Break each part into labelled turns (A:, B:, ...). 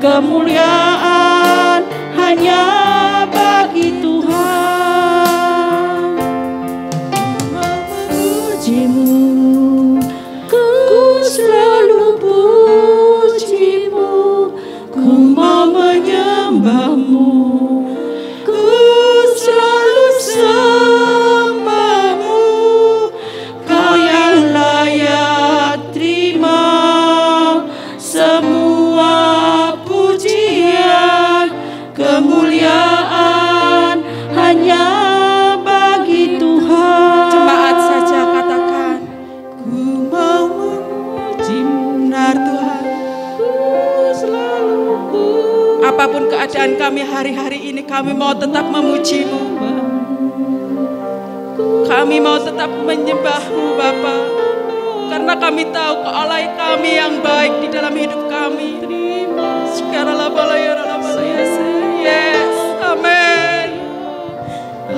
A: kemuliaan hanya bagi Tuhan. Memujimu, ku selalu pujimu, ku mau menyembahmu, ku selalu sembahmu, kau yang layak terima semua pujian, kemuliaan hanya bagi Tuhan.
B: Jemaat saja katakan,
A: ku mau memujimu, benar Tuhan, ku selalu pujimu.
B: apapun keadaan kami hari-hari ini, kami mau tetap memujimu. Kami mau tetap menyembahmu Bapa, karena kami tahu Kau Allah kami yang baik di dalam hidup kami. Yes, amin.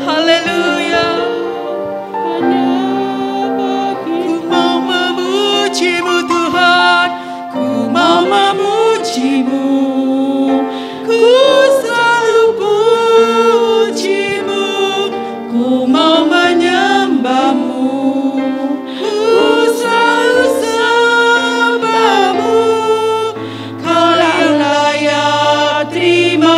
B: Haleluya. Ku mau memujimu Tuhan, ku mau memujimu, ku selalu pujimu, ku mau menyembahmu, ku selalu sembahmu, kau yang layak terima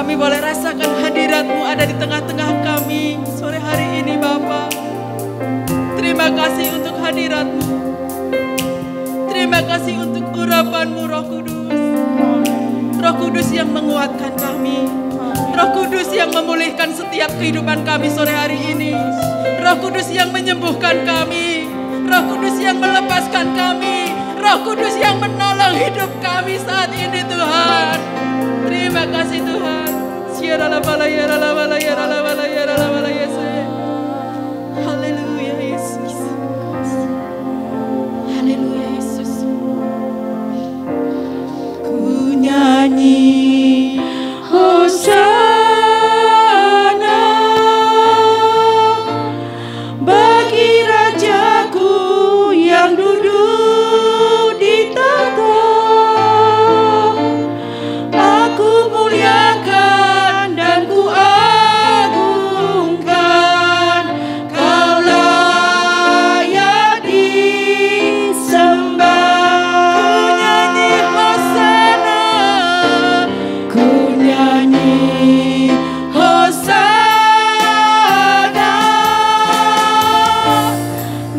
B: Kami boleh rasakan hadirat-Mu ada di tengah-tengah kami sore hari ini Bapa. Terima kasih untuk hadirat-Mu. Terima kasih untuk urapan-Mu Roh Kudus. Roh Kudus yang menguatkan kami. Roh Kudus yang memulihkan setiap kehidupan kami sore hari ini. Roh Kudus yang menyembuhkan kami. Roh Kudus yang melepaskan kami. Roh Kudus yang menolong hidup kami saat ini Tuhan. Terima kasih Tuhan. Haleluya Yesus. Haleluya Yesus.
A: Ku nyanyi Hosana bagi Rajaku yang duduk di tahta. Aku muliakan dan ku agungkan, Kau layak disembah. Ku nyanyi Hosana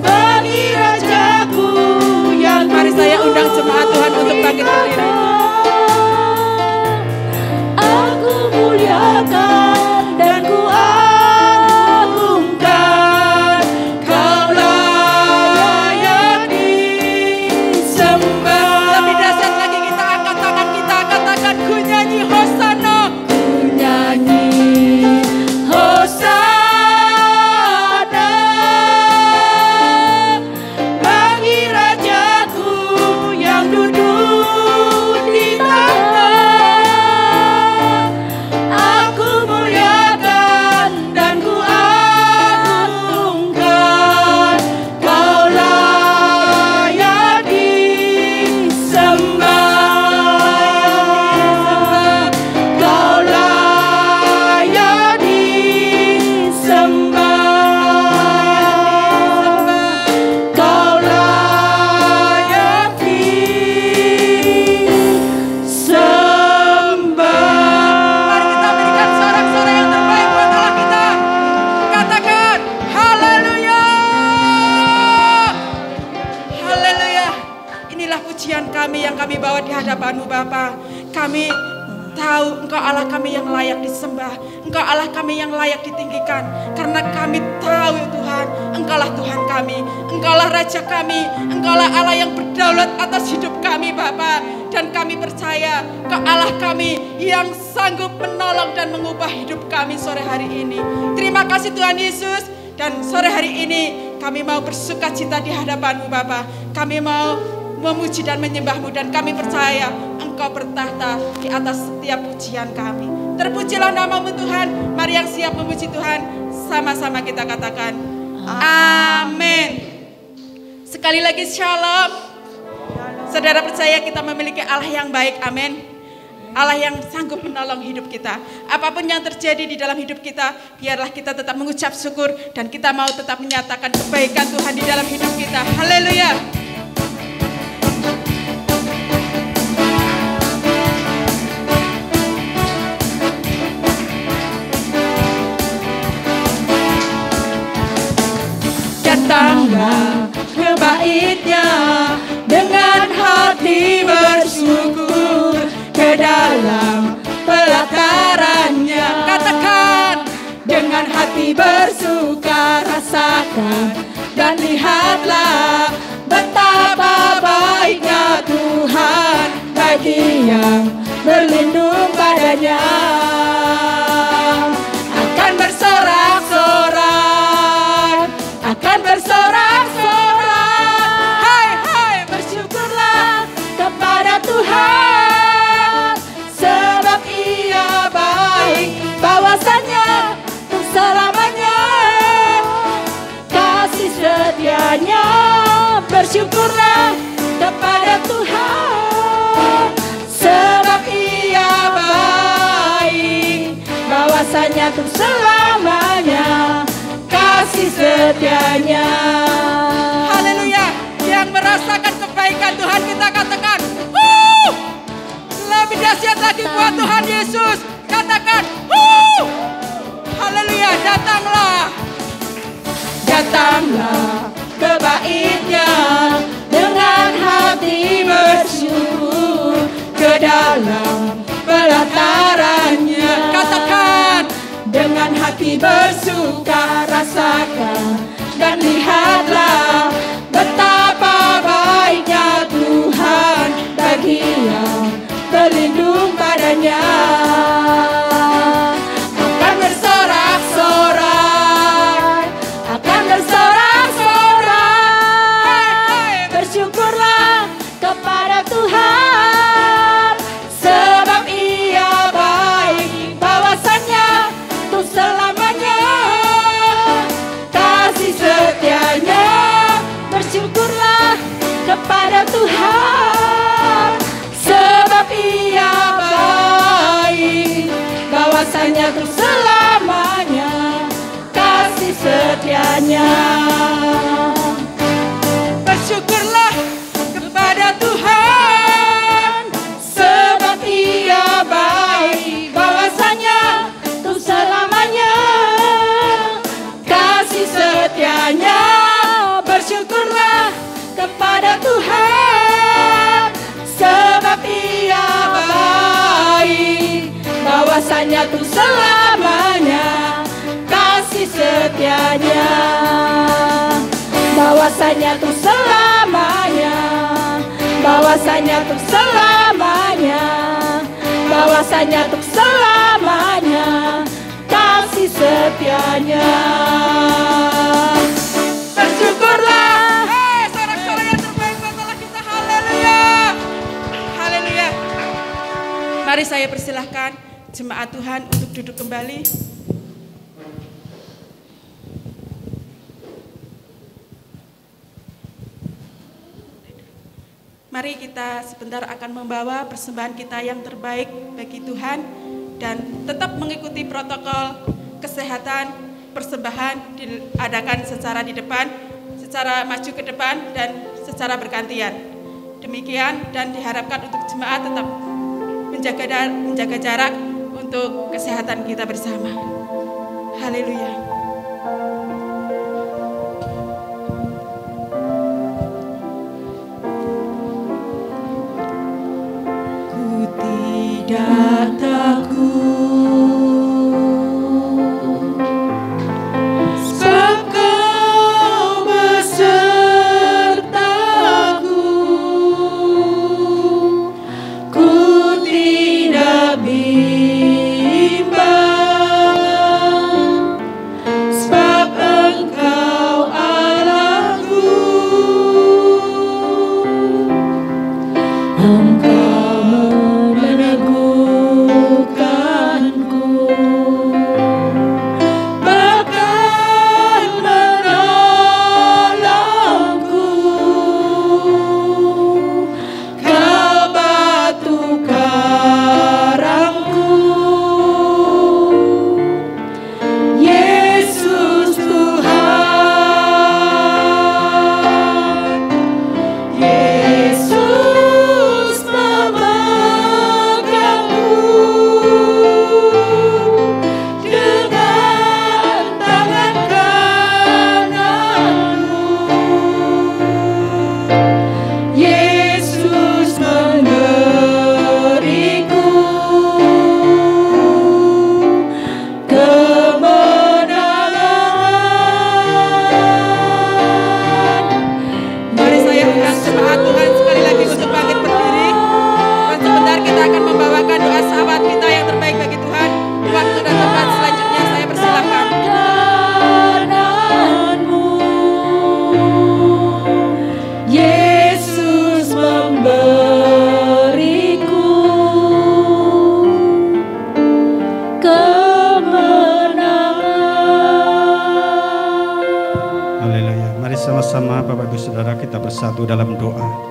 A: bagi Rajaku yang
B: Mari saya undang jemaat Tuhan untuk bangkit berdiri.
A: Aku muliakan dan ku agungkan, Kau layak disembah.
B: Lebih dahsyat lagi kita angkat tangan kita katakan ku nyanyi Hosana.
A: Ku nyanyi Hosana bagi Rajaku yang duduk di tahta. Aku muliakan dan ku agungkan, Kau layak disembah. Kau layak disembah. Kau layak disembah.
B: Mari kita berikan sorak-sorai yang terbaik buat Allah kita. Katakan haleluya. Haleluya. Inilah pujian kami yang kami bawa di hadapan-Mu Bapa. Kami tahu Engkau Allah kami yang layak disembah. Engkau Allah kami yang layak ditinggikan. Karena kami tahu Tuhan, Engkaulah Tuhan kami. Engkaulah Raja kami. Engkaulah Allah yang berdaulat atas hidup kami Bapa. Dan kami percaya Engkau Allah kami yang sanggup menolong dan mengubah hidup kami sore hari ini. Terima kasih Tuhan Yesus. Dan sore hari ini kami mau bersuka cita di hadapan-Mu Bapa. Kami mau memuji dan menyembah-Mu. Dan kami percaya Engkau bertahta di atas setiap pujian kami. Terpujilah nama-Mu Tuhan. Mari yang siap memuji Tuhan, sama-sama kita katakan amin. Sekali lagi shalom. Saudara percaya kita memiliki Allah yang baik, amin. Allah yang sanggup menolong hidup kita. Apapun yang terjadi di dalam hidup kita, biarlah kita tetap mengucap syukur dan kita mau tetap menyatakan kebaikan Tuhan di dalam hidup kita. Haleluya.
A: Datanglah ke bait-Nya dengan hati bersyukur, ke dalam pelataran-Nya
B: Katakan
A: dengan hati bersuka, rasakan dan lihatlah betapa baiknya Tuhan bagi yang berlindung padanya. Akan bersorak-sorak, akan bersorak-sorak, hai hai bersyukurlah kepada Tuhan, sebab Ia baik, bahwasanya untuk selamanya kasih setianya. Bersyukurlah kepada Tuhan, sebab Ia baik, bahwasanya untuk selamanya kasih setianya.
B: haleluya. Yang merasakan kebaikan Tuhan kita katakan lebih dahsyat lagi buat Tuhan Yesus. Katakan, haleluya, datanglah.
A: Datanglah ke bait-Nya dengan hati bersyukur, ke dalam pelatarannya.
B: Katakan,
A: dengan hati bersuka rasakan dan lihatlah betapa baiknya Tuhan bagi yang berlindung padanya. Akan bersorak-sorai, akan bersorak-sorai, bersyukurlah kepada Tuhan, sebab Ia baik, bahwasanya untuk selamanya kasih setianya. Bersyukurlah kepada Tuhan, sebab Ia baik, bahwasanya untuk selamanya kasih setianya.
B: bersyukurlah kepada Tuhan,
A: Sebab Ia baik, bahwasanya untuk selamanya kasih setianya. Bersyukurlah kepada Tuhan, sebab Ia baik, bahwasanya untuk selamanya kasih setianya. Bahwasanya untuk selamanya, bahwasanya untuk selamanya, bahwasanya untuk selamanya kasih setianya. Bersyukurlah.
B: sorak-sorai yang terbaik buat Allah kita. Haleluya, haleluya. Mari saya persilahkan jemaat Tuhan untuk duduk kembali. Mari kita sebentar akan membawa persembahan kita yang terbaik bagi Tuhan dan tetap mengikuti protokol kesehatan. Persembahan diadakan secara di depan, secara maju ke depan dan secara bergantian. Demikian, dan diharapkan untuk jemaat tetap menjaga jarak untuk kesehatan kita bersama. Haleluya.
A: Tidak takut, sebab Kau besertaku. Ku tidak bimbang, sebab Engkau Allahku. Engkau meneguhkanku, bahkan menolongku. Kau batu karangku, Yesus Tuhan. Yesus memegangku dengan tangan kananmu. Yesus memberiku kemenangan.
B: Mari saya undang jemaat Tuhan sekali lagi untuk bangkit berdiri. Dan sebentar kita akan membawakan doa sahabat kita yang terbaik bagi Tuhan. Di waktu dan tempat selanjutnya saya persilahkan.
A: Kananmu, Yesus memberiku kemenangan.
C: Haleluya. Mari sama-sama Bapak Ibu Saudara kita bersatu dalam doa.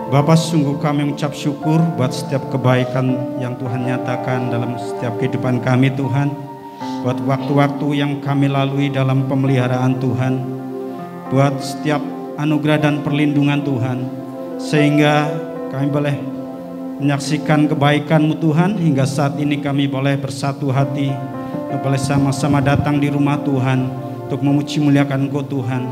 C: Bapa, sungguh kami mengucap syukur buat setiap kebaikan yang Tuhan nyatakan dalam setiap kehidupan kami Tuhan. Buat waktu-waktu yang kami lalui dalam pemeliharaan Tuhan. Buat setiap anugerah dan perlindungan Tuhan. Sehingga kami boleh menyaksikan kebaikan-Mu Tuhan. Hingga saat ini kami boleh bersatu hati, boleh sama-sama datang di rumah Tuhan untuk memuji muliakan Engkau Tuhan.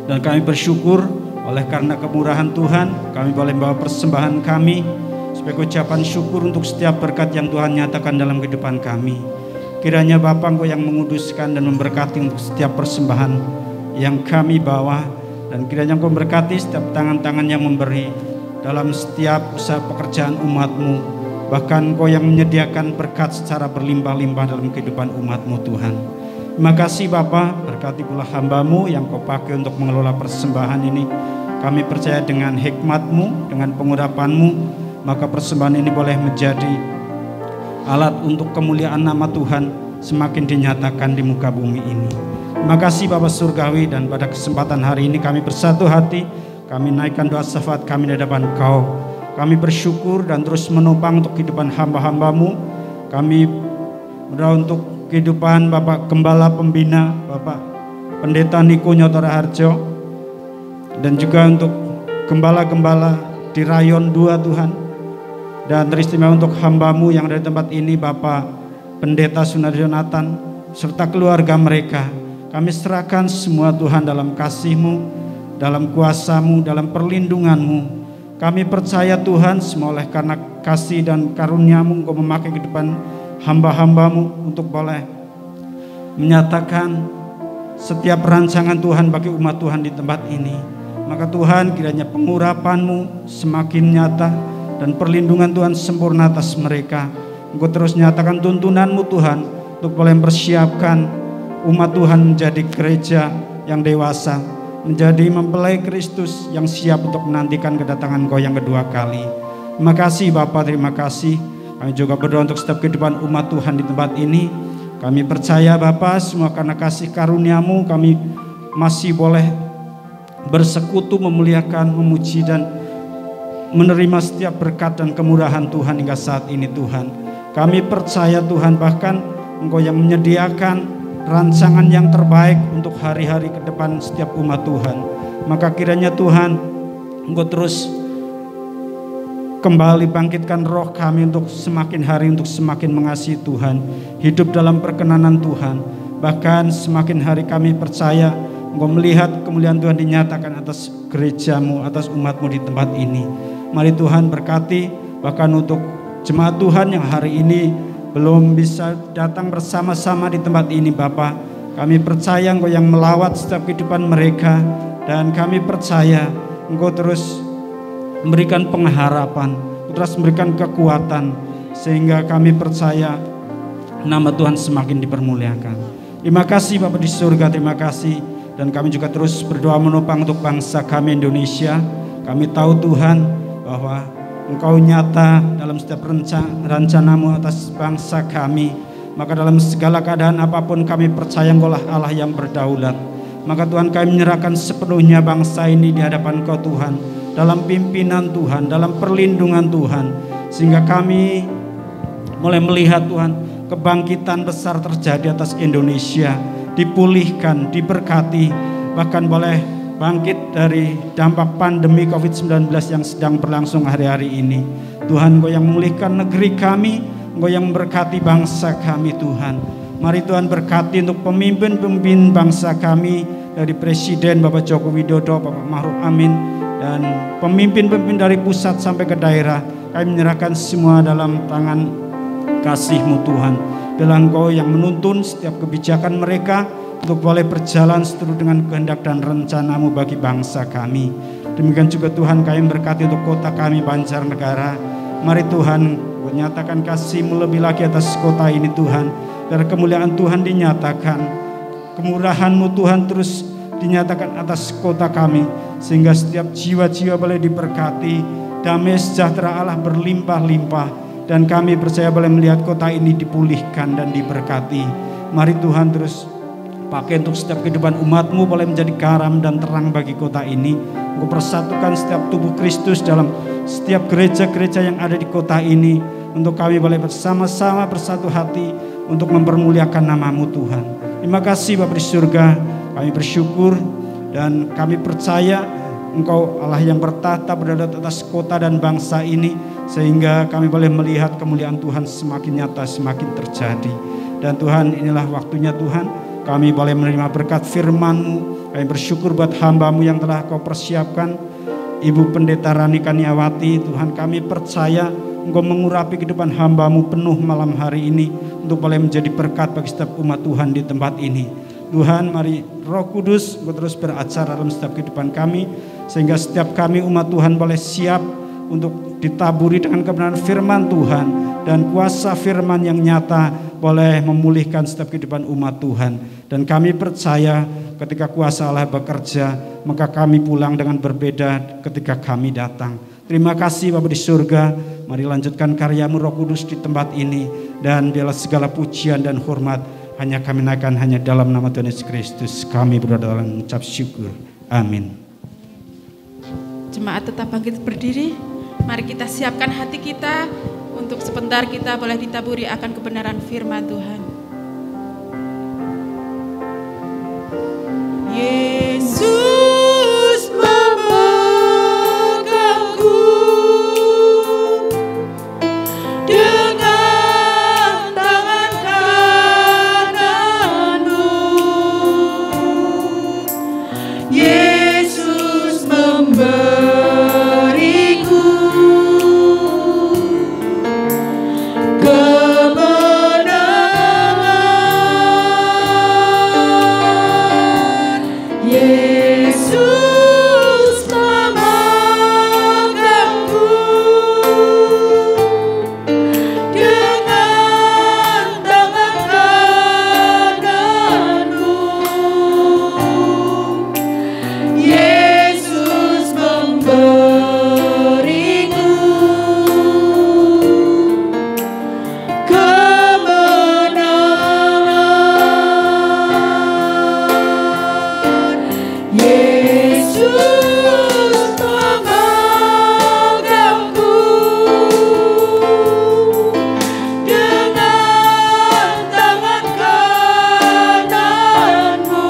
C: Dan kami bersyukur oleh karena kemurahan Tuhan, kami boleh membawa persembahan kami sebagai ucapan syukur untuk setiap berkat yang Tuhan nyatakan dalam kehidupan kami. Kiranya Bapa Engkau yang menguduskan dan memberkati untuk setiap persembahan yang kami bawa, dan kiranya Engkau memberkati setiap tangan-tangan yang memberi dalam setiap usaha pekerjaan umat-Mu. Bahkan Engkau yang menyediakan berkat secara berlimpah-limpah dalam kehidupan umat-Mu Tuhan. Terima kasih Bapa, berkati pula hamba-Mu yang Kau pakai untuk mengelola persembahan ini. Kami percaya dengan hikmat-Mu, dengan pengurapan-Mu, maka persembahan ini boleh menjadi alat untuk kemuliaan nama Tuhan semakin dinyatakan di muka bumi ini. Terima kasih Bapa Surgawi, dan pada kesempatan hari ini kami bersatu hati, kami naikkan doa syafaat kami di hadapan Kau. Kami bersyukur dan terus menopang untuk kehidupan hamba-hamba-Mu. Kami berdoa untuk kehidupan Bapak Gembala Pembina, Bapak Pendeta Niko Nyotora Harjo, dan juga untuk gembala-gembala di Rayon 2 Tuhan. Dan teristimewa untuk hamba-Mu yang ada di tempat ini, Bapak Pendeta Sunardi Jonathan serta keluarga mereka. Kami serahkan semua Tuhan dalam kasih-Mu, dalam kuasa-Mu, dalam perlindungan-Mu. Kami percaya Tuhan, semua oleh karena kasih dan karunia-Mu Engkau memakai kehidupan hamba-hamba-Mu untuk boleh menyatakan setiap rancangan Tuhan bagi umat Tuhan di tempat ini. Maka Tuhan, kiranya pengurapan-Mu semakin nyata dan perlindungan Tuhan sempurna atas mereka. Engkau terus nyatakan tuntunan-Mu Tuhan untuk boleh mempersiapkan umat Tuhan menjadi gereja yang dewasa, menjadi mempelai Kristus yang siap untuk menantikan kedatangan Engkau yang kedua kali. Terima kasih Bapa, terima kasih. Kami juga berdoa untuk setiap kehidupan umat Tuhan di tempat ini. Kami percaya Bapa, semua karena kasih karunia-Mu kami masih boleh bersekutu, memuliakan, memuji, dan menerima setiap berkat dan kemurahan Tuhan hingga saat ini Tuhan. Kami percaya Tuhan, bahkan Engkau yang menyediakan rancangan yang terbaik untuk hari-hari ke depan setiap umat Tuhan. Maka kiranya Tuhan, Engkau terus kembali bangkitkan roh kami untuk semakin hari untuk semakin mengasihi Tuhan, hidup dalam perkenanan Tuhan. Bahkan semakin hari kami percaya Engkau melihat kemuliaan Tuhan dinyatakan atas gereja-Mu, atas umat-Mu di tempat ini. Mari Tuhan berkati, bahkan untuk jemaat Tuhan yang hari ini belum bisa datang bersama-sama di tempat ini Bapa. Kami percaya Engkau yang melawat setiap kehidupan mereka, dan kami percaya Engkau terus memberikan pengharapan, terus memberikan kekuatan, sehingga kami percaya nama Tuhan semakin dipermuliakan. Terima kasih Bapa di surga, terima kasih. Dan kami juga terus berdoa menopang untuk bangsa kami Indonesia. Kami tahu Tuhan bahwa Engkau nyata dalam setiap rencana-Mu atas bangsa kami. Maka dalam segala keadaan apapun kami percaya Engkau lah Allah yang berdaulat. Maka Tuhan, kami menyerahkan sepenuhnya bangsa ini di hadapan Kau Tuhan, dalam pimpinan Tuhan, dalam perlindungan Tuhan, sehingga kami mulai melihat Tuhan kebangkitan besar terjadi atas Indonesia, dipulihkan, diberkati, bahkan boleh bangkit dari dampak pandemi COVID-19 yang sedang berlangsung hari-hari ini. Tuhan, Engkau yang memulihkan negeri kami, Engkau yang memberkati bangsa kami Tuhan. Mari Tuhan berkati untuk pemimpin-pemimpin bangsa kami, dari Presiden Bapak Joko Widodo, Bapak Ma'ruf Amin, dan pemimpin-pemimpin dari pusat sampai ke daerah. Kami menyerahkan semua dalam tangan kasih-Mu Tuhan. Biarlah Engkau yang menuntun setiap kebijakan mereka untuk boleh berjalan seturut dengan kehendak dan rencana-Mu bagi bangsa kami. Demikian juga Tuhan, kami berkati untuk kota kami Banjarnegara. Mari Tuhan, nyatakan kasih-Mu lebih lagi atas kota ini Tuhan. Biar kemuliaan Tuhan dinyatakan, kemurahan-Mu Tuhan terus dinyatakan atas kota kami, sehingga setiap jiwa-jiwa boleh diberkati, damai sejahtera Allah berlimpah-limpah. Dan kami percaya boleh melihat kota ini dipulihkan dan diberkati. Mari Tuhan terus pakai untuk setiap kehidupan umat-Mu boleh menjadi garam dan terang bagi kota ini. Engkau persatukan setiap tubuh Kristus dalam setiap gereja-gereja yang ada di kota ini, untuk kami boleh bersama-sama bersatu hati untuk mempermuliakan nama-Mu Tuhan. Terima kasih Bapa di surga, kami bersyukur dan kami percaya Engkau Allah yang bertahta berdaulat atas kota dan bangsa ini, sehingga kami boleh melihat kemuliaan Tuhan semakin nyata, semakin terjadi. Dan Tuhan, inilah waktunya Tuhan, kami boleh menerima berkat firman-Mu. Kami bersyukur buat hamba-Mu yang telah Kau persiapkan, Ibu Pendeta Rani Kaniawati. Tuhan, kami percaya Engkau mengurapi kehidupan hamba-Mu penuh malam hari ini untuk boleh menjadi berkat bagi setiap umat Tuhan di tempat ini. Tuhan, mari Roh Kudus Engkau terus beracara dalam setiap kehidupan kami, sehingga setiap kami umat Tuhan boleh siap untuk ditaburi dengan kebenaran firman Tuhan, dan kuasa firman yang nyata boleh memulihkan setiap kehidupan umat Tuhan. Dan kami percaya ketika kuasa Allah bekerja, maka kami pulang dengan berbeda ketika kami datang. Terima kasih Bapa di surga, mari lanjutkan karya-Mu Roh Kudus di tempat ini, dan biarlah segala pujian dan hormat hanya kami naikkan hanya dalam nama Tuhan Yesus Kristus. Kami berdoa dalam ucap syukur. Amin.
B: Jemaat tetap bangkit berdiri. Mari kita siapkan hati kita untuk sebentar kita boleh ditaburi akan kebenaran firman Tuhan.
A: Yesus memegangku dengan tangan kanan-Mu. Yesus memberiku kemenangan. Yesus memegangku dengan tangan kanan-Mu. Yesus memberiku kemenangan. Yesus memegangku dengan tangan kanan-Mu.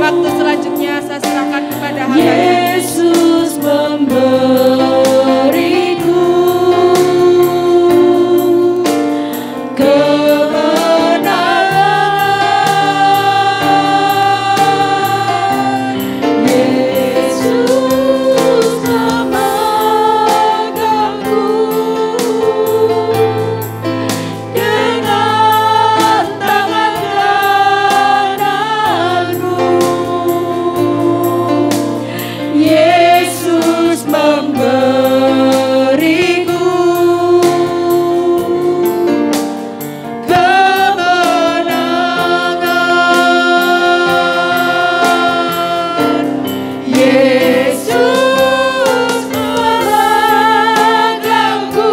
B: Waktu selanjutnya saya serahkan kepada hamba.
A: Yesus memberiku kemenangan. Yesus memegangku dengan tangan kanan-Mu. Yesus memberiku kemenangan. Yesus memegangku.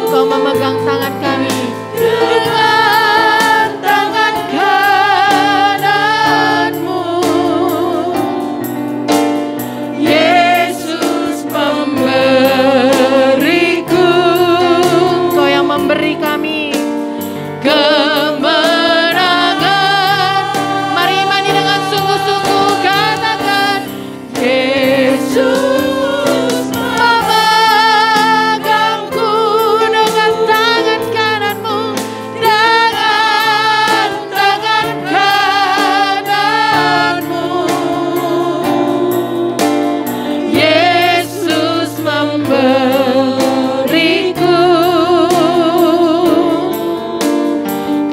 B: Engkau memegang tangan kami.
A: Dengan tangan kanan-Mu. Yesus memberiku.
B: Engkau yang memberi kami
A: kemenangan.
B: Mari imani dengan sungguh-sungguh, katakan
A: Yesus memegangku dengan tangan kanan-Mu. Dengan tangan kanan-Mu. Yesus memberiku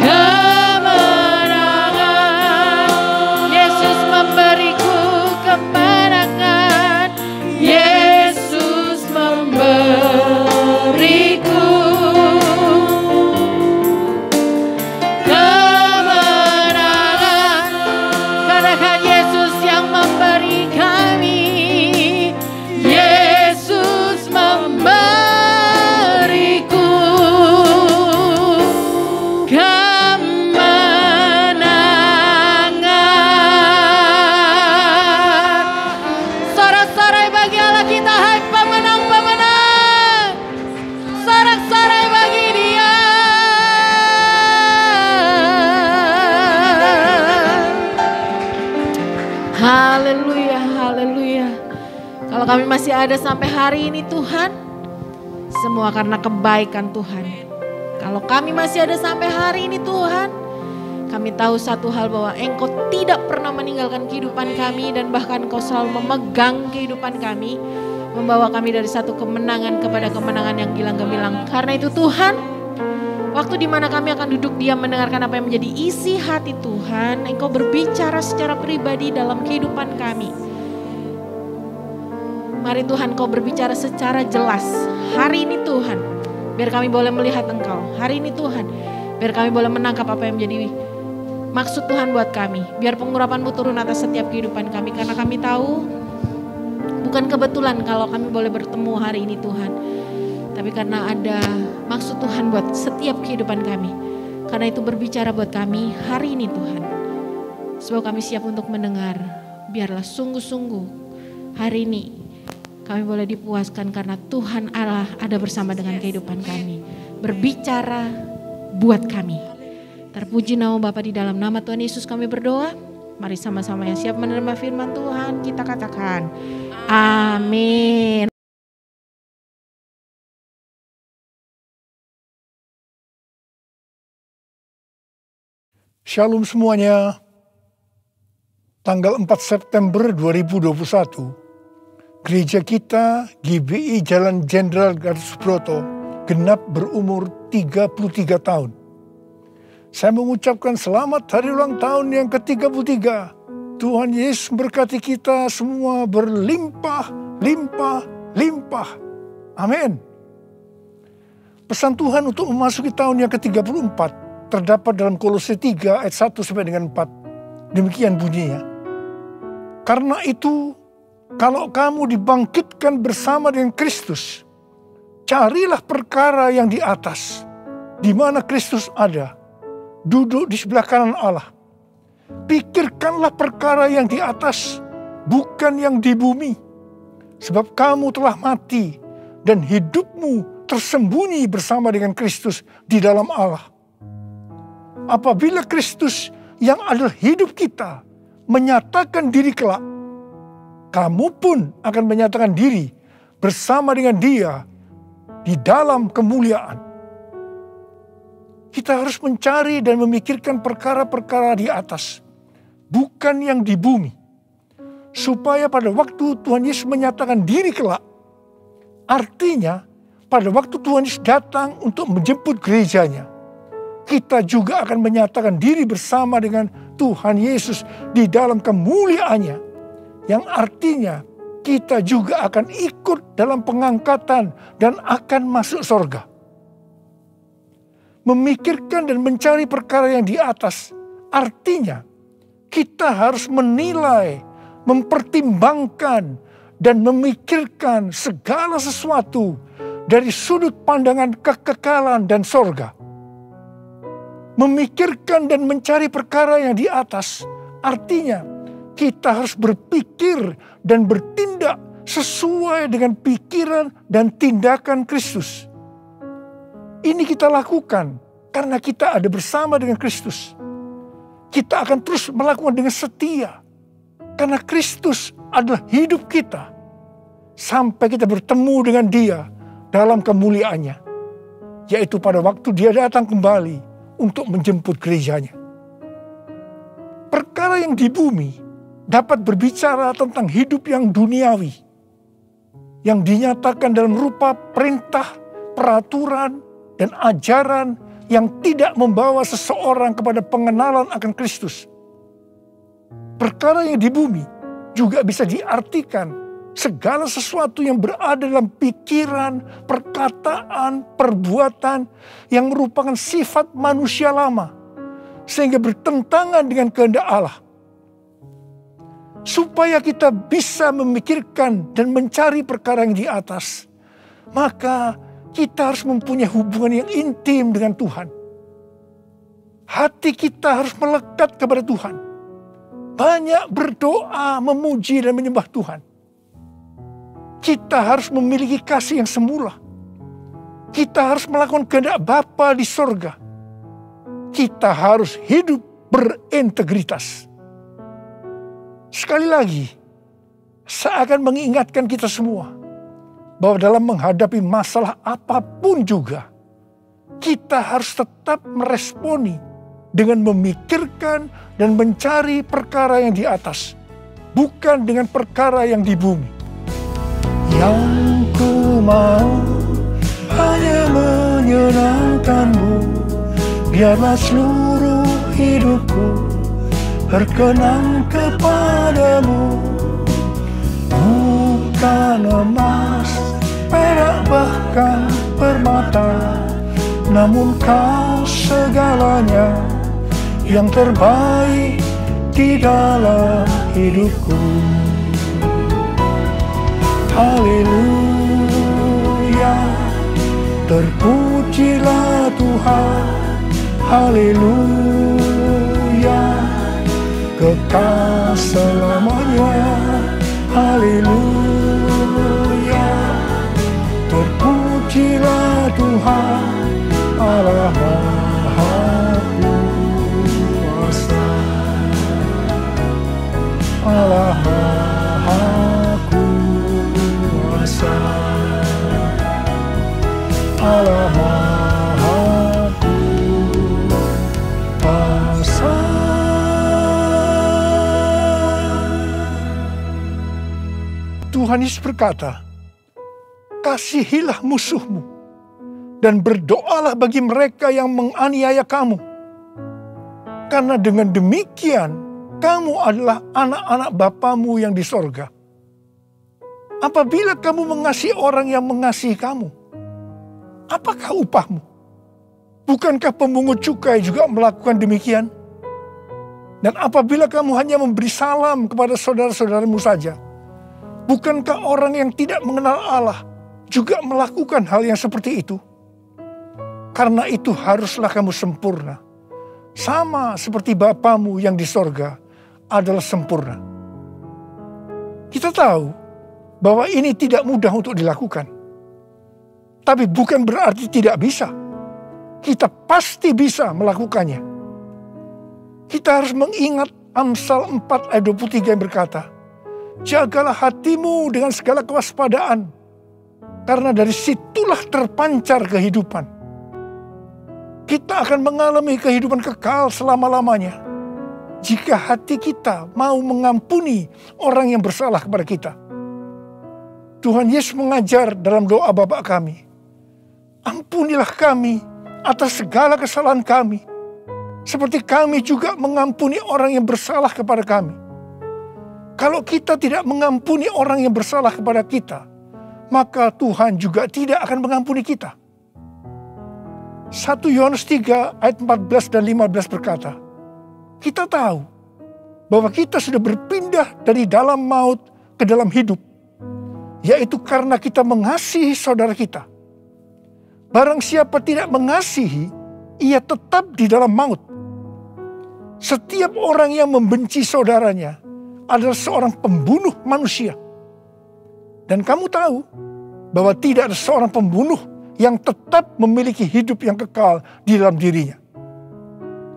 A: kemenangan.
B: Yesus memberiku kemenangan.
A: Yesus memberiku kemenangan.
B: Katakan Yesus yang memberi kami.
A: Yesus memberiku kemenangan.
B: Sorak-sorai bagi Allah kita, hai pemenang-pemenang. Sorak-sorai bagi Dia. Haleluya, haleluya. Kalau kami masih ada sampai hari ini Tuhan,
D: Semua karena kebaikan Tuhan. Kalau kami masih ada sampai hari ini Tuhan, kami tahu satu hal bahwa Engkau tidak pernah meninggalkan kehidupan kami dan bahkan Engkau selalu memegang kehidupan kami, membawa kami dari satu kemenangan kepada kemenangan yang gilang gemilang. Karena itu Tuhan, waktu dimana kami akan duduk diam mendengarkan apa yang menjadi isi hati Tuhan, Engkau berbicara secara pribadi dalam kehidupan kami. Mari Tuhan Kau berbicara secara jelas hari ini Tuhan, biar kami boleh melihat Engkau. Hari ini Tuhan, biar kami boleh menangkap apa yang menjadi maksud Tuhan buat kami. Biar pengurapan-Mu turun atas setiap kehidupan kami, karena kami tahu bukan kebetulan kalau kami boleh bertemu hari ini Tuhan, tapi karena ada maksud Tuhan buat setiap kehidupan kami. Karena itu berbicara buat kami hari ini Tuhan. Sebab kami siap untuk mendengar. Biarlah sungguh-sungguh hari ini kami boleh dipuaskan karena Tuhan Allah ada bersama dengan kehidupan kami. Berbicara buat kami. Terpuji nama Bapa, di dalam nama Tuhan Yesus kami berdoa. Mari sama-sama yang siap menerima firman Tuhan kita katakan amin.
E: Shalom semuanya. Tanggal 4 September 2021, gereja kita GBI Jalan Jenderal Gatot Subroto genap berumur 33 tahun. Saya mengucapkan selamat hari ulang tahun yang ke-33. Tuhan Yesus berkati kita semua berlimpah, limpah, limpah. Amin. Pesan Tuhan untuk memasuki tahun yang ke-34 terdapat dalam Kolose 3 ayat 1 sampai dengan 4. Demikian bunyinya. Karena itu, kalau kamu dibangkitkan bersama dengan Kristus, carilah perkara yang di atas, di mana Kristus ada, duduk di sebelah kanan Allah. Pikirkanlah perkara yang di atas, bukan yang di bumi. Sebab kamu telah mati, dan hidupmu tersembunyi bersama dengan Kristus di dalam Allah. Apabila Kristus yang adalah hidup kita menyatakan diri kelak, kamu pun akan menyatakan diri bersama dengan Dia di dalam kemuliaan. Kita harus mencari dan memikirkan perkara-perkara di atas, bukan yang di bumi. Supaya pada waktu Tuhan Yesus menyatakan diri kelak, artinya pada waktu Tuhan Yesus datang untuk menjemput gerejanya, kita juga akan menyatakan diri bersama dengan Tuhan Yesus di dalam kemuliaannya. Yang artinya kita juga akan ikut dalam pengangkatan dan akan masuk surga. Memikirkan dan mencari perkara yang di atas, artinya kita harus menilai, mempertimbangkan, dan memikirkan segala sesuatu dari sudut pandangan kekekalan dan surga. Memikirkan dan mencari perkara yang di atas, artinya kita harus berpikir dan bertindak sesuai dengan pikiran dan tindakan Kristus. Ini kita lakukan karena kita ada bersama dengan Kristus. Kita akan terus melakukan dengan setia, karena Kristus adalah hidup kita, sampai kita bertemu dengan Dia dalam kemuliaannya, yaitu pada waktu Dia datang kembali untuk menjemput gerejanya. Perkara yang di bumi dapat berbicara tentang hidup yang duniawi, yang dinyatakan dalam rupa perintah, peraturan, dan ajaran yang tidak membawa seseorang kepada pengenalan akan Kristus. Perkara yang di bumi juga bisa diartikan segala sesuatu yang berada dalam pikiran, perkataan, perbuatan yang merupakan sifat manusia lama, sehingga bertentangan dengan kehendak Allah. Supaya kita bisa memikirkan dan mencari perkara yang di atas, maka kita harus mempunyai hubungan yang intim dengan Tuhan. Hati kita harus melekat kepada Tuhan. Banyak berdoa, memuji dan menyembah Tuhan. Kita harus memiliki kasih yang semula. Kita harus melakukan kehendak Bapa di sorga. Kita harus hidup berintegritas. Sekali lagi, saya akan mengingatkan kita semua bahwa dalam menghadapi masalah apapun juga, kita harus tetap meresponi dengan memikirkan dan mencari perkara yang di atas, bukan dengan perkara yang di bumi. Yang ku mau hanya menyenangkan-Mu, biarlah seluruh hidupku berkenan kepadamu. Bukan emas, perak bahkan permata, namun Kau segalanya yang terbaik di dalam hidupku. Haleluya, terpujilah Tuhan. Haleluya, kekal selamanya. Haleluya, terpujilah Tuhan Allah Maha Kuasa. Allah Maha Kuasa. Allah Maha Kuasa. Tuhan Yesus berkata, kasihilah musuhmu dan berdoalah bagi mereka yang menganiaya kamu. Karena dengan demikian, kamu adalah anak-anak Bapamu yang di sorga. Apabila kamu mengasihi orang yang mengasihi kamu, apakah upahmu? Bukankah pemungut cukai juga melakukan demikian? Dan apabila kamu hanya memberi salam kepada saudara-saudaramu saja, bukankah orang yang tidak mengenal Allah juga melakukan hal yang seperti itu? Karena itu haruslah kamu sempurna, sama seperti Bapamu yang di sorga adalah sempurna. Kita tahu bahwa ini tidak mudah untuk dilakukan. Tapi bukan berarti tidak bisa. Kita pasti bisa melakukannya. Kita harus mengingat Amsal 4 ayat 23 yang berkata, jagalah hatimu dengan segala kewaspadaan, karena dari situlah terpancar kehidupan. Kita akan mengalami kehidupan kekal selama-lamanya jika hati kita mau mengampuni orang yang bersalah kepada kita. Tuhan Yesus mengajar dalam doa Bapa kami, ampunilah kami atas segala kesalahan kami, seperti kami juga mengampuni orang yang bersalah kepada kami. Kalau kita tidak mengampuni orang yang bersalah kepada kita, maka Tuhan juga tidak akan mengampuni kita. 1 Yohanes 3 ayat 14 dan 15 berkata, kita tahu bahwa kita sudah berpindah dari dalam maut ke dalam hidup, yaitu karena kita mengasihi saudara kita. Barang siapa tidak mengasihi, ia tetap di dalam maut. Setiap orang yang membenci saudaranya adalah seorang pembunuh manusia. Dan kamu tahu bahwa tidak ada seorang pembunuh yang tetap memiliki hidup yang kekal di dalam dirinya.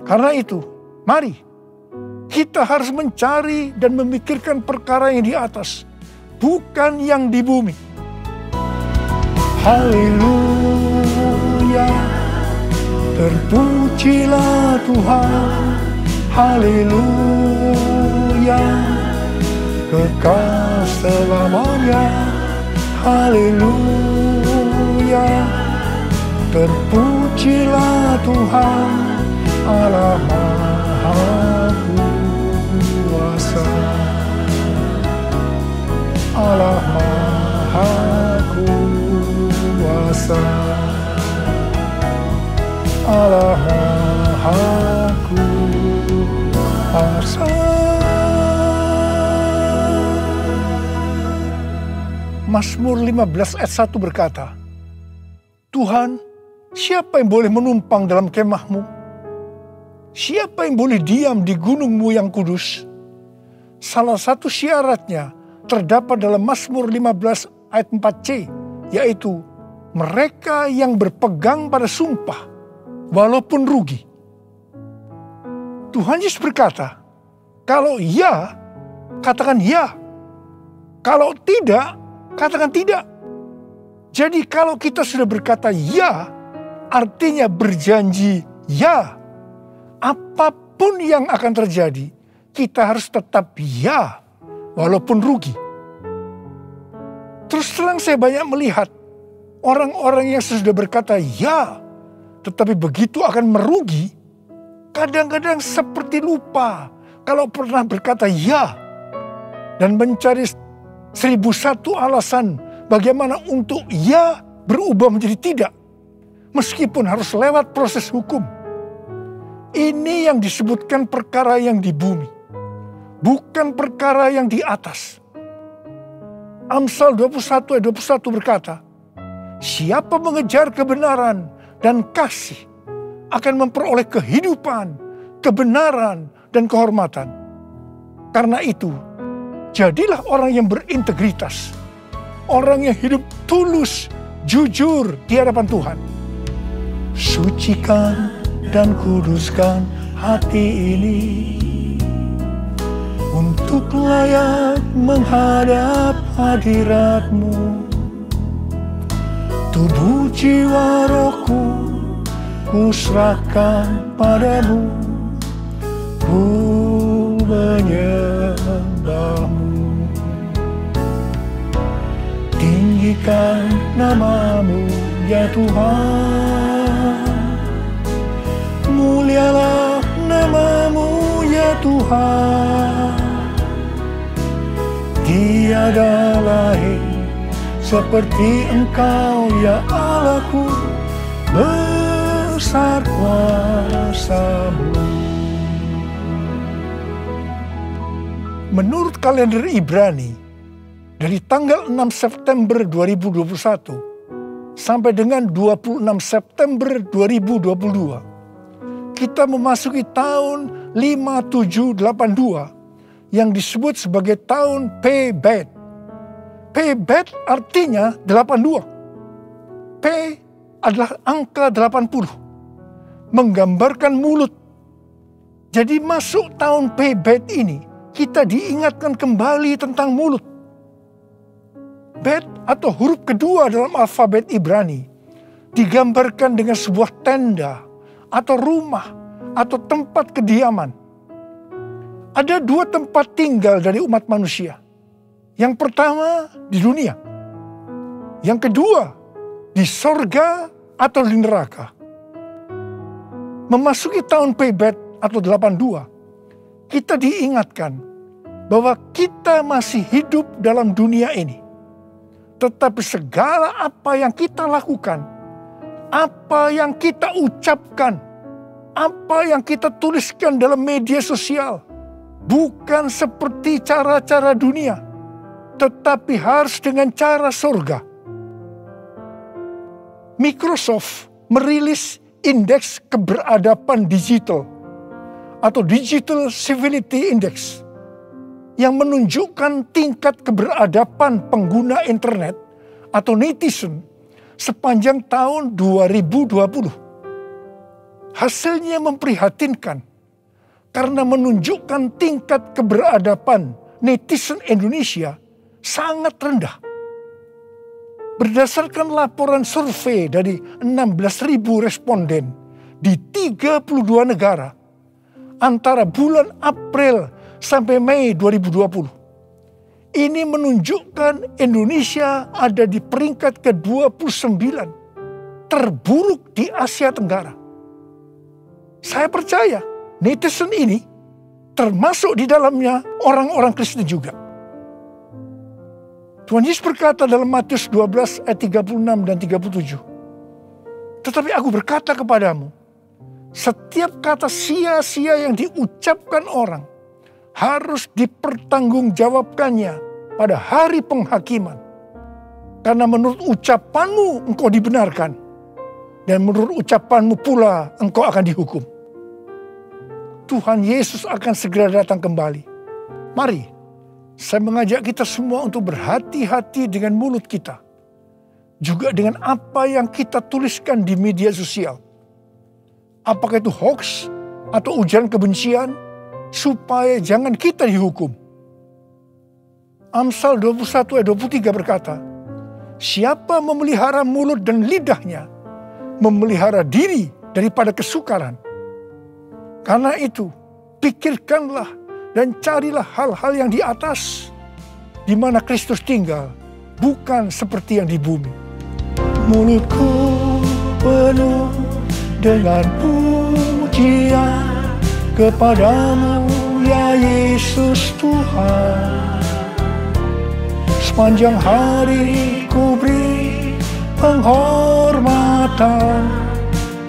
E: Karena itu, mari kita harus mencari dan memikirkan perkara yang di atas, bukan yang di bumi. Haleluya, terpujilah Tuhan. Haleluya, kekal selamanya. Haleluya, terpujilah Tuhan Allah Maha Kuasa. Allah Maha Kuasa. Allah Maha Kuasa. Mazmur 15 ayat 1 berkata, Tuhan, siapa yang boleh menumpang dalam kemah-Mu? Siapa yang boleh diam di gunung-Mu yang kudus? Salah satu syaratnya terdapat dalam Mazmur 15 ayat 4c, yaitu mereka yang berpegang pada sumpah walaupun rugi. Tuhan Yesus berkata, kalau ya, katakan ya. Kalau tidak, katakan tidak. Jadi kalau kita sudah berkata ya, artinya berjanji ya. Apapun yang akan terjadi, kita harus tetap ya, walaupun rugi. Terus terang saya banyak melihat orang-orang yang sudah berkata ya, tetapi begitu akan merugi, kadang-kadang seperti lupa kalau pernah berkata ya, dan mencari 1001 alasan bagaimana untuk ya berubah menjadi tidak, meskipun harus lewat proses hukum. Ini yang disebutkan perkara yang di bumi, bukan perkara yang di atas. Amsal 21 ayat 21 berkata, siapa mengejar kebenaran dan kasih akan memperoleh kehidupan, kebenaran, dan kehormatan. Karena itu, jadilah orang yang berintegritas, orang yang hidup tulus, jujur di hadapan Tuhan. Sucikan dan kuduskan hati ini untuk layak menghadap hadirat-Mu. Tubuh jiwa rohku ku serahkan padamu, ku menyembah-Mu. Tinggikan nama-Mu ya Tuhan, mulialah nama-Mu ya Tuhan. Tiada lain seperti Engkau ya Allahku, besar kuasa-Mu. Menurut kalender Ibrani, dari tanggal 6 September 2021 sampai dengan 26 September 2022, kita memasuki tahun 5782 yang disebut sebagai tahun Pebet. Pebet artinya 82. P adalah angka 80, menggambarkan mulut. Jadi masuk tahun Pebet ini, kita diingatkan kembali tentang mulut. Bet atau huruf kedua dalam alfabet Ibrani digambarkan dengan sebuah tenda atau rumah atau tempat kediaman. Ada dua tempat tinggal dari umat manusia. Yang pertama di dunia. Yang kedua di sorga atau di neraka. Memasuki tahun Pebet atau 82, kita diingatkan bahwa kita masih hidup dalam dunia ini. Tetapi segala apa yang kita lakukan, apa yang kita ucapkan, apa yang kita tuliskan dalam media sosial, bukan seperti cara-cara dunia, tetapi harus dengan cara surga. Microsoft merilis indeks keberadaban digital atau Digital Civility Index yang menunjukkan tingkat keberadaban pengguna internet atau netizen sepanjang tahun 2020. Hasilnya memprihatinkan karena menunjukkan tingkat keberadaban netizen Indonesia sangat rendah. Berdasarkan laporan survei dari 16.000 responden di 32 negara antara bulan April sampai Mei 2020. Ini menunjukkan Indonesia ada di peringkat ke-29 terburuk di Asia Tenggara. Saya percaya netizen ini termasuk di dalamnya orang-orang Kristen juga. Tuhan Yesus berkata dalam Matius 12 ayat 36 dan 37. Tetapi aku berkata kepadamu, setiap kata sia-sia yang diucapkan orang harus dipertanggungjawabkannya pada hari penghakiman. Karena menurut ucapanmu engkau dibenarkan, dan menurut ucapanmu pula engkau akan dihukum. Tuhan Yesus akan segera datang kembali. Mari, saya mengajak kita semua untuk berhati-hati dengan mulut kita. Juga dengan apa yang kita tuliskan di media sosial. Apakah itu hoax atau ujaran kebencian, supaya jangan kita dihukum. Amsal 21 ayat 23 berkata, Siapa memelihara mulut dan lidahnya, memelihara diri daripada kesukaran. Karena itu, pikirkanlah dan carilah hal-hal yang di atas, di mana Kristus tinggal, bukan seperti yang di bumi. Mulutku penuh dengan pujian kepadamu, ya Yesus Tuhan. Sepanjang hari ku beri penghormatan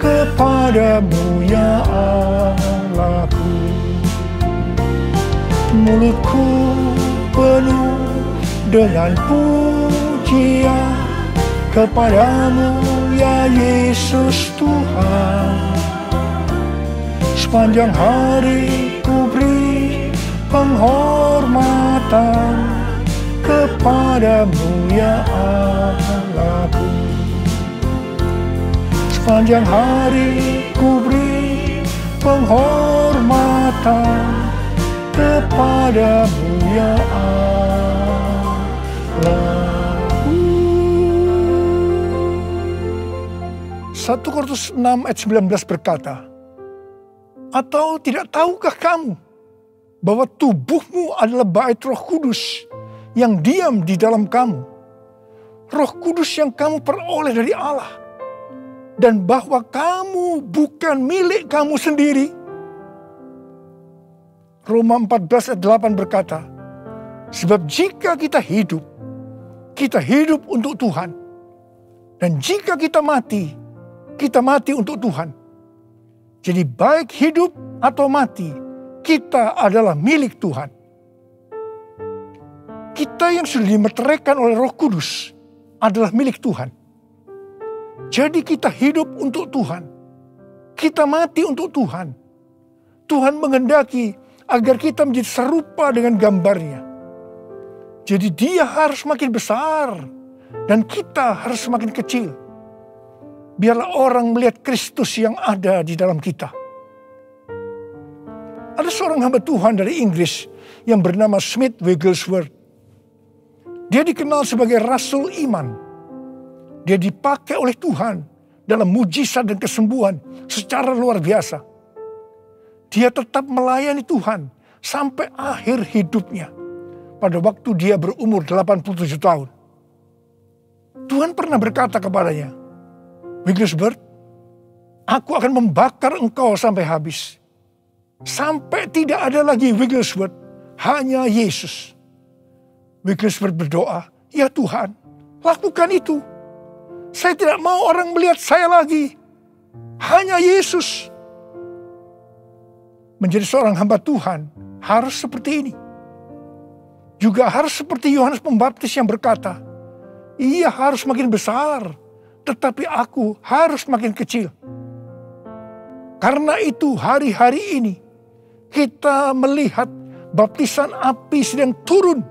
E: kepadamu, ya Allahku. Mulutku penuh dengan pujian kepadamu, ya Yesus Tuhan. Sepanjang hari ku beri penghormatan kepadamu, ya Allahku. Sepanjang hari ku beri penghormatan kepadamu, ya Allahku. 1 Korintus 6 ayat 19 berkata, atau tidak tahukah kamu bahwa tubuhmu adalah bait Roh Kudus yang diam di dalam kamu, Roh Kudus yang kamu peroleh dari Allah, dan bahwa kamu bukan milik kamu sendiri. Roma 14 ayat 8 berkata, sebab jika kita hidup untuk Tuhan, dan jika kita mati untuk Tuhan. Jadi baik hidup atau mati, kita adalah milik Tuhan. Kita yang sudah dimeteraikan oleh Roh Kudus adalah milik Tuhan. Jadi kita hidup untuk Tuhan. Kita mati untuk Tuhan. Tuhan menghendaki agar kita menjadi serupa dengan gambarnya. Jadi Dia harus makin besar dan kita harus semakin kecil. Biarlah orang melihat Kristus yang ada di dalam kita. Ada seorang hamba Tuhan dari Inggris yang bernama Smith Wigglesworth. Dia dikenal sebagai Rasul Iman. Dia dipakai oleh Tuhan dalam mujizat dan kesembuhan secara luar biasa. Dia tetap melayani Tuhan sampai akhir hidupnya. Pada waktu dia berumur 87 tahun. Tuhan pernah berkata kepadanya, Wigglesworth, aku akan membakar engkau sampai habis. Sampai tidak ada lagi Wigglesworth, hanya Yesus. Wigglesworth berdoa, ya Tuhan, lakukan itu. Saya tidak mau orang melihat saya lagi. Hanya Yesus. Menjadi seorang hamba Tuhan harus seperti ini. Juga harus seperti Yohanes Pembaptis yang berkata, ia harus makin besar, tetapi aku harus makin kecil. Karena itu hari-hari ini kita melihat baptisan api sedang turun,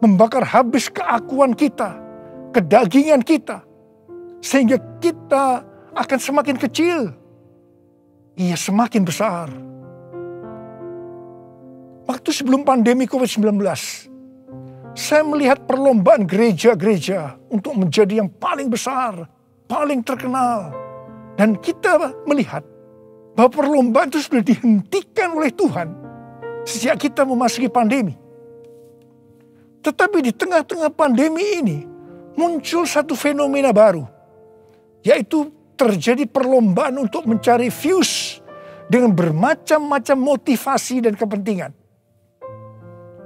E: membakar habis keakuan kita, kedagingan kita, sehingga kita akan semakin kecil. Ia semakin besar. Waktu sebelum pandemi COVID-19, saya melihat perlombaan gereja-gereja untuk menjadi yang paling besar, paling terkenal. Dan kita melihat bahwa perlombaan itu sudah dihentikan oleh Tuhan sejak kita memasuki pandemi. Tetapi di tengah-tengah pandemi ini muncul satu fenomena baru, yaitu terjadi perlombaan untuk mencari views dengan bermacam-macam motivasi dan kepentingan.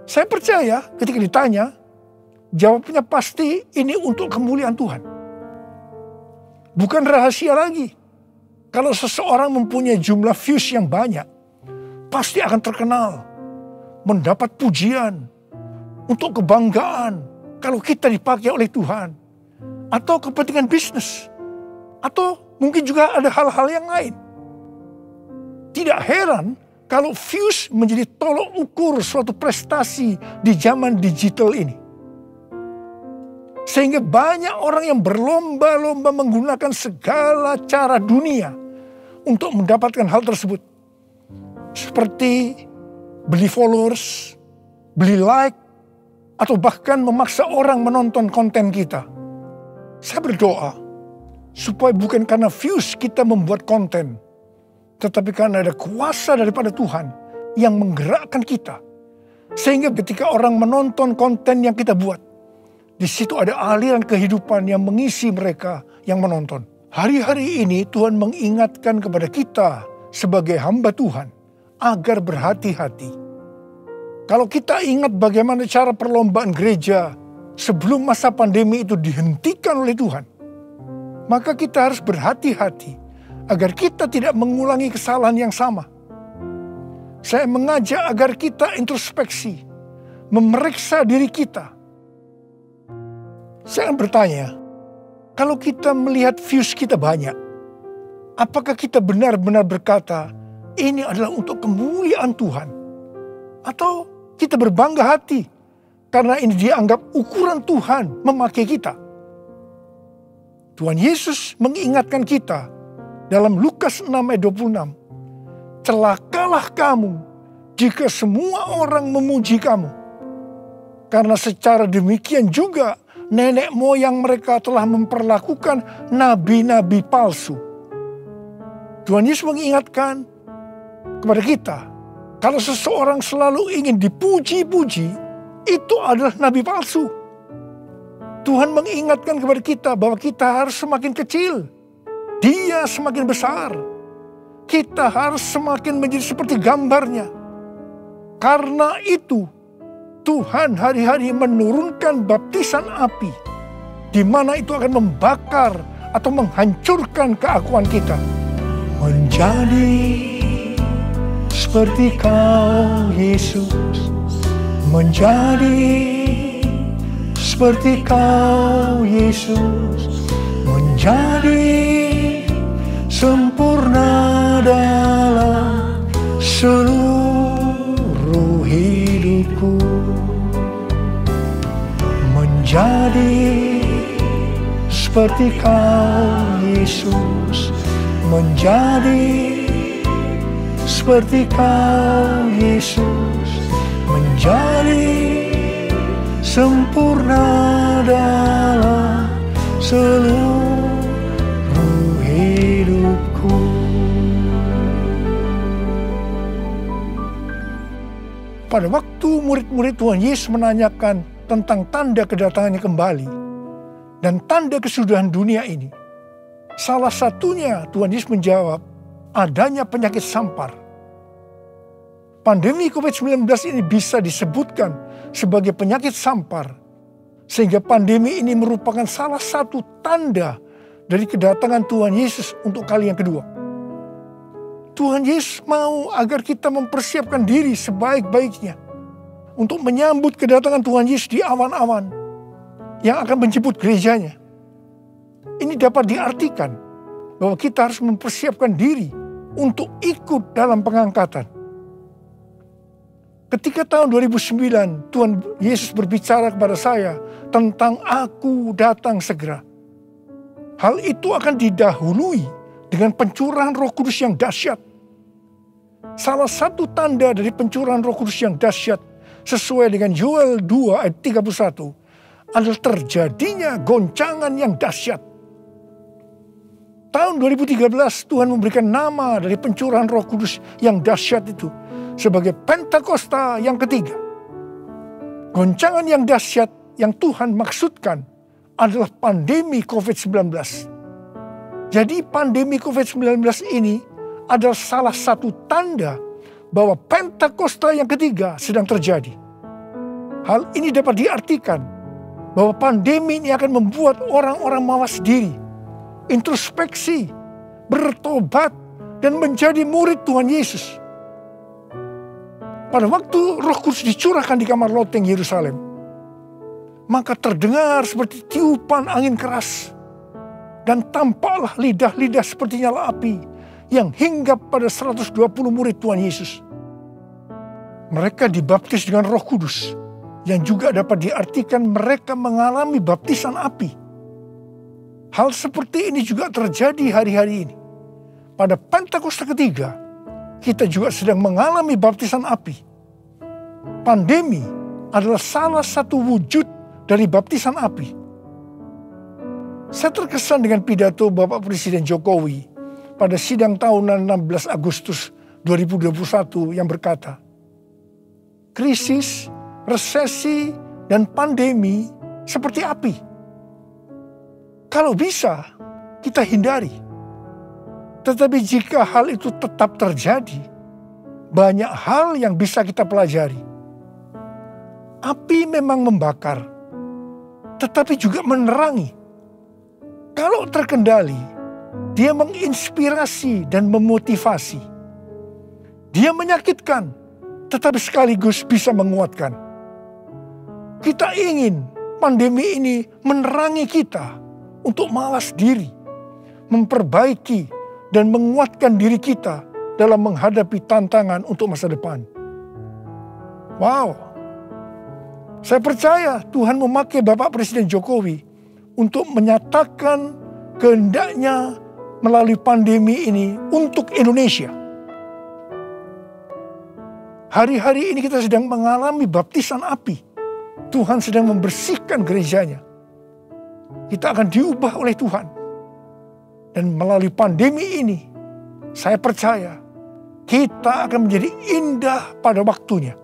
E: Saya percaya ketika ditanya, jawabnya pasti ini untuk kemuliaan Tuhan. Bukan rahasia lagi. Kalau seseorang mempunyai jumlah views yang banyak, pasti akan terkenal, mendapat pujian, untuk kebanggaan, kalau kita dipakai oleh Tuhan, atau kepentingan bisnis, atau mungkin juga ada hal-hal yang lain. Tidak heran kalau views menjadi tolok ukur suatu prestasi di zaman digital ini. Sehingga banyak orang yang berlomba-lomba menggunakan segala cara dunia untuk mendapatkan hal tersebut. Seperti beli followers, beli like, atau bahkan memaksa orang menonton konten kita. Saya berdoa supaya bukan karena views kita membuat konten, tetapi karena ada kuasa daripada Tuhan yang menggerakkan kita. Sehingga ketika orang menonton konten yang kita buat, di situ ada aliran kehidupan yang mengisi mereka yang menonton. Hari-hari ini Tuhan mengingatkan kepada kita sebagai hamba Tuhan agar berhati-hati. Kalau kita ingat bagaimana cara perlombaan gereja sebelum masa pandemi itu dihentikan oleh Tuhan, maka kita harus berhati-hati agar kita tidak mengulangi kesalahan yang sama. Saya mengajak agar kita introspeksi, memeriksa diri kita. Saya akan bertanya, kalau kita melihat views kita banyak, apakah kita benar-benar berkata, ini adalah untuk kemuliaan Tuhan? Atau kita berbangga hati karena ini dianggap ukuran Tuhan memakai kita? Tuhan Yesus mengingatkan kita dalam Lukas 6 ayat 26. Celakalah kamu jika semua orang memuji kamu. Karena secara demikian juga nenek moyang mereka telah memperlakukan nabi-nabi palsu. Tuhan Yesus mengingatkan kepada kita, kalau seseorang selalu ingin dipuji-puji, itu adalah nabi palsu. Tuhan mengingatkan kepada kita bahwa kita harus semakin kecil, Dia semakin besar. Kita harus semakin menjadi seperti gambarnya. Karena itu, Tuhan hari-hari menurunkan baptisan api, di mana itu akan membakar atau menghancurkan keakuan kita. Menjadi seperti Kau, Yesus. Menjadi seperti Kau, Yesus. Menjadi sempurna dalam seluruh hidupku. Menjadi seperti Kau, Yesus. Menjadi seperti Kau, Yesus. Menjadi sempurna dalam seluruh hidupku. Pada waktu murid-murid Tuhan Yesus menanyakan tentang tanda kedatangannya kembali dan tanda kesudahan dunia ini, salah satunya Tuhan Yesus menjawab, adanya penyakit sampar. Pandemi COVID-19 ini bisa disebutkan sebagai penyakit sampar, sehingga pandemi ini merupakan salah satu tanda dari kedatangan Tuhan Yesus untuk kali yang kedua. Tuhan Yesus mau agar kita mempersiapkan diri sebaik-baiknya untuk menyambut kedatangan Tuhan Yesus di awan-awan yang akan menjemput gerejanya. Ini dapat diartikan bahwa kita harus mempersiapkan diri untuk ikut dalam pengangkatan. Ketika tahun 2009 Tuhan Yesus berbicara kepada saya tentang aku datang segera. Hal itu akan didahului dengan pencurahan Roh Kudus yang dahsyat. Salah satu tanda dari pencurahan Roh Kudus yang dahsyat sesuai dengan Yoel 2 ayat 31 adalah terjadinya goncangan yang dahsyat. Tahun 2013 Tuhan memberikan nama dari pencurahan Roh Kudus yang dahsyat itu sebagai Pentakosta yang ketiga. Goncangan yang dahsyat yang Tuhan maksudkan adalah pandemi COVID-19. Jadi pandemi COVID-19 ini adalah salah satu tanda bahwa Pentakosta yang ketiga sedang terjadi. Hal ini dapat diartikan bahwa pandemi ini akan membuat orang-orang mawas diri, introspeksi, bertobat, dan menjadi murid Tuhan Yesus. Pada waktu Roh Kudus dicurahkan di kamar loteng Yerusalem, maka terdengar seperti tiupan angin keras, dan tampaklah lidah-lidah seperti nyala api yang hinggap pada 120 murid Tuhan Yesus. Mereka dibaptis dengan Roh Kudus, yang juga dapat diartikan mereka mengalami baptisan api. Hal seperti ini juga terjadi hari-hari ini. Pada Pentakosta ketiga, kita juga sedang mengalami baptisan api. Pandemi adalah salah satu wujud dari baptisan api. Saya terkesan dengan pidato Bapak Presiden Jokowi pada sidang tahunan 16 Agustus 2021 yang berkata, krisis, resesi, dan pandemi seperti api. Kalau bisa, kita hindari. Tetapi jika hal itu tetap terjadi, banyak hal yang bisa kita pelajari. Api memang membakar, tetapi juga menerangi. Kalau terkendali, dia menginspirasi dan memotivasi. Dia menyakitkan, tetapi sekaligus bisa menguatkan. Kita ingin pandemi ini menerangi kita untuk mawas diri, memperbaiki dan menguatkan diri kita dalam menghadapi tantangan untuk masa depan. Wow, saya percaya Tuhan memakai Bapak Presiden Jokowi untuk menyatakan kehendaknya melalui pandemi ini untuk Indonesia. Hari-hari ini kita sedang mengalami baptisan api. Tuhan sedang membersihkan gerejanya. Kita akan diubah oleh Tuhan. Dan melalui pandemi ini, saya percaya kita akan menjadi indah pada waktunya.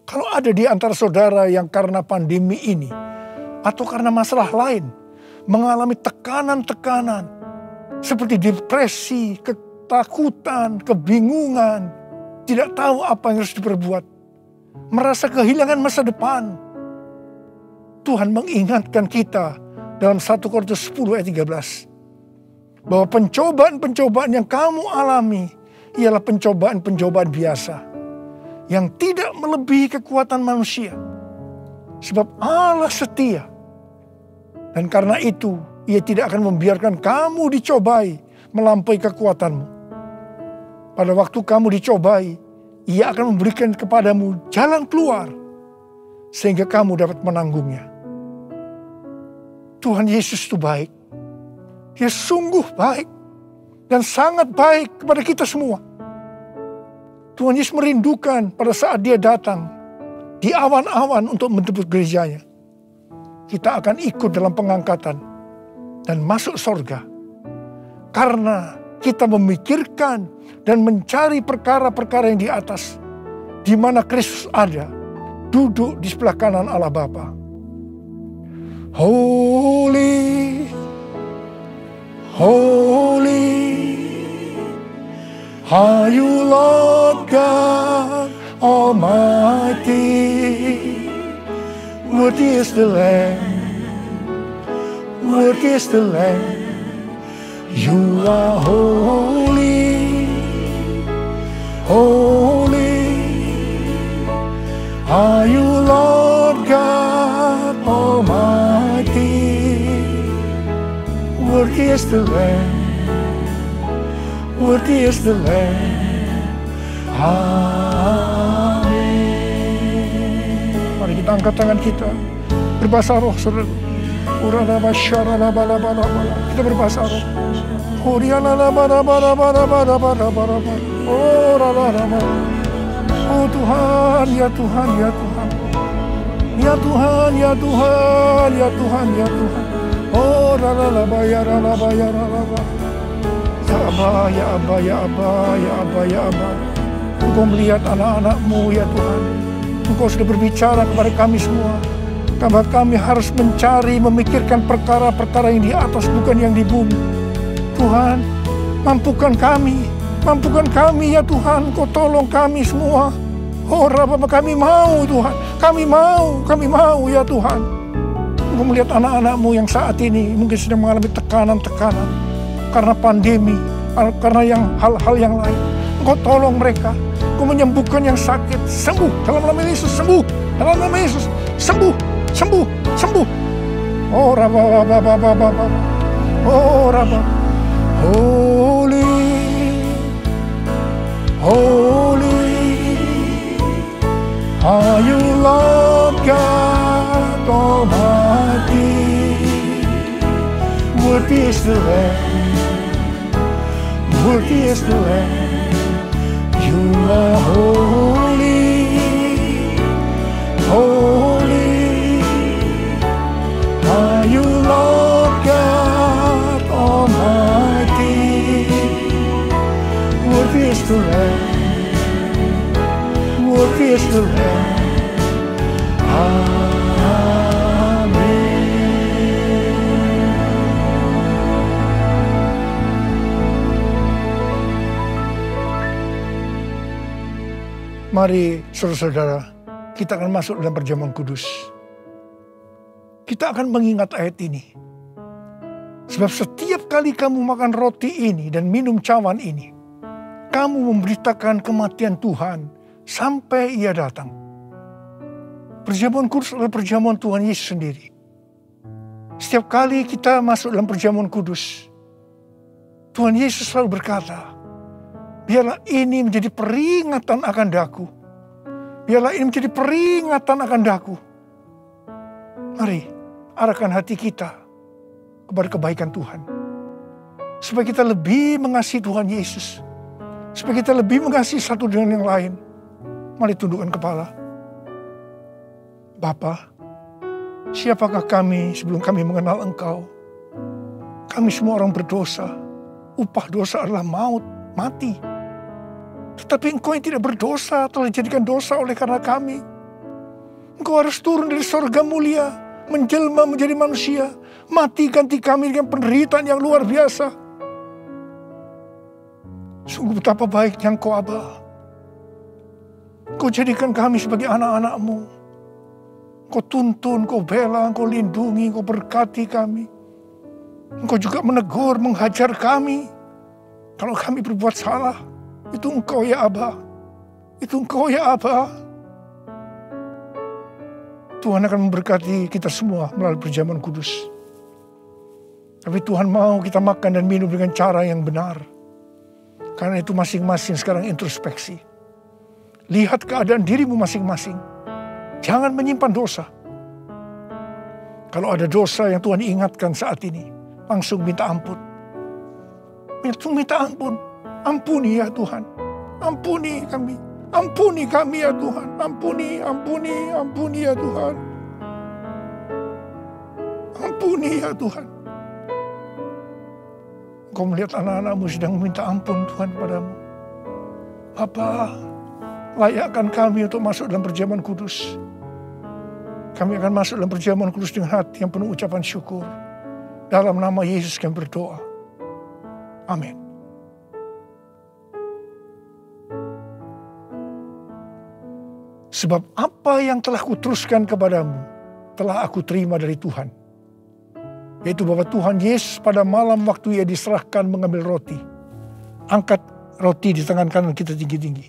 E: Kalau ada di antara saudara yang karena pandemi ini atau karena masalah lain mengalami tekanan-tekanan seperti depresi, ketakutan, kebingungan, tidak tahu apa yang harus diperbuat, merasa kehilangan masa depan, Tuhan mengingatkan kita dalam 1 Korintus 10 ayat 13 bahwa pencobaan-pencobaan yang kamu alami ialah pencobaan-pencobaan biasa yang tidak melebihi kekuatan manusia. Sebab Allah setia. Dan karena itu, Ia tidak akan membiarkan kamu dicobai melampaui kekuatanmu. Pada waktu kamu dicobai, Ia akan memberikan kepadamu jalan keluar, sehingga kamu dapat menanggungnya. Tuhan Yesus itu baik. Dia sungguh baik dan sangat baik kepada kita semua. Tuhan Yesus merindukan pada saat dia datang di awan-awan untuk menjemput gerejanya. Kita akan ikut dalam pengangkatan dan masuk sorga. Karena kita memikirkan dan mencari perkara-perkara yang di atas. Di mana Kristus ada, duduk di sebelah kanan Allah Bapa. Holy, holy, are you Lord God Almighty? Worthy is the Lamb, worthy is the Lamb. You are holy, holy, are you Lord God Almighty? Worthy is the Lamb, worthy is the Lamb. Amin. Mari kita angkat tangan kita, berbahasa roh, saudara. Kita berbahasa roh. Oh Tuhan, ya Tuhan, ya Tuhan, ya Tuhan, ya Tuhan, ya Tuhan, ya Tuhan. Oh ralaba ya ralaba ya ralaba. Ya Abba, ya Abba, ya Abba, ya Abba, ya Abba. Engkau melihat anak-anak-Mu ya Tuhan. Engkau sudah berbicara kepada kami semua. Bahwa kami harus mencari, memikirkan perkara-perkara yang di atas, bukan yang di bumi. Tuhan, mampukan kami ya Tuhan. Engkau tolong kami semua. Oh Rabbah, kami mau Tuhan. Kami mau ya Tuhan. Engkau melihat anak-anak-Mu yang saat ini mungkin sedang mengalami tekanan-tekanan. Karena pandemi, karena hal-hal yang lain. Engkau tolong mereka. Engkau menyembuhkan yang sakit. Sembuh dalam nama Yesus, sembuh. Dalam nama Yesus, sembuh. Sembuh. Oh Rabbah, oh Rabbah. Holy, holy, are you Lord God Almighty? Worthy is the Lamb, worthy is the Lamb. You are holy, holy, is the Lamb. Worthy is the Lamb. Mari saudara-saudara, kita akan masuk dalam perjamuan kudus. Kita akan mengingat ayat ini. Sebab setiap kali kamu makan roti ini dan minum cawan ini, kamu memberitakan kematian Tuhan sampai Ia datang. Perjamuan kudus adalah perjamuan Tuhan Yesus sendiri. Setiap kali kita masuk dalam perjamuan kudus, Tuhan Yesus selalu berkata, biarlah ini menjadi peringatan akan daku. Biarlah ini menjadi peringatan akan daku. Mari, arahkan hati kita kepada kebaikan Tuhan. Supaya kita lebih mengasihi Tuhan Yesus. Supaya kita lebih mengasihi satu dengan yang lain. Mari tundukkan kepala. Bapa, siapakah kami sebelum kami mengenal Engkau? Kami semua orang berdosa. Upah dosa adalah maut, mati. Tetapi Engkau yang tidak berdosa telah dijadikan dosa oleh karena kami. Engkau harus turun dari sorga mulia, menjelma menjadi manusia, mati ganti kami dengan penderitaan yang luar biasa. Sungguh betapa baiknya Engkau, Aba. Engkau jadikan kami sebagai anak-anak-Mu. Engkau tuntun, Engkau bela, Engkau lindungi, Engkau berkati kami. Engkau juga menegur, menghajar kami. Kalau kami berbuat salah, itu Engkau ya Aba. Itu Engkau ya Aba. Tuhan akan memberkati kita semua melalui perjamuan kudus. Tapi Tuhan mau kita makan dan minum dengan cara yang benar. Karena itu masing-masing sekarang introspeksi. Lihat keadaan dirimu masing-masing. Jangan menyimpan dosa. Kalau ada dosa yang Tuhan ingatkan saat ini, langsung minta ampun. Langsung minta ampun. Ampuni ya Tuhan. Ampuni kami. Ampuni kami ya Tuhan. Ampuni, ampuni, ampuni ya Tuhan. Ampuni ya Tuhan. Engkau melihat anak-anak-Mu sedang meminta ampun Tuhan padamu. Bapa, layakkan kami untuk masuk dalam perjamuan kudus. Kami akan masuk dalam perjamuan kudus dengan hati yang penuh ucapan syukur. Dalam nama Yesus kami berdoa. Amin. Sebab apa yang telah kuteruskan kepadamu, telah aku terima dari Tuhan. Yaitu bahwa Tuhan Yesus pada malam waktu Ia diserahkan mengambil roti. Angkat roti di tangan kanan kita tinggi-tinggi.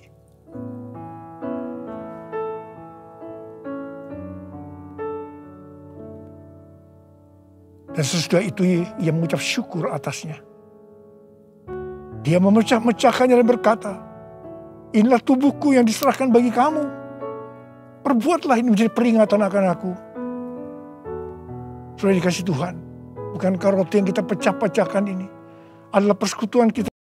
E: Dan sesudah itu Ia mengucap syukur atasnya. Dia memecah-mecahkannya dan berkata, inilah tubuhku yang diserahkan bagi kamu. Perbuatlah ini menjadi peringatan akan aku. Sudah dikasih Tuhan. Bukankah roti yang kita pecah-pecahkan ini adalah persekutuan kita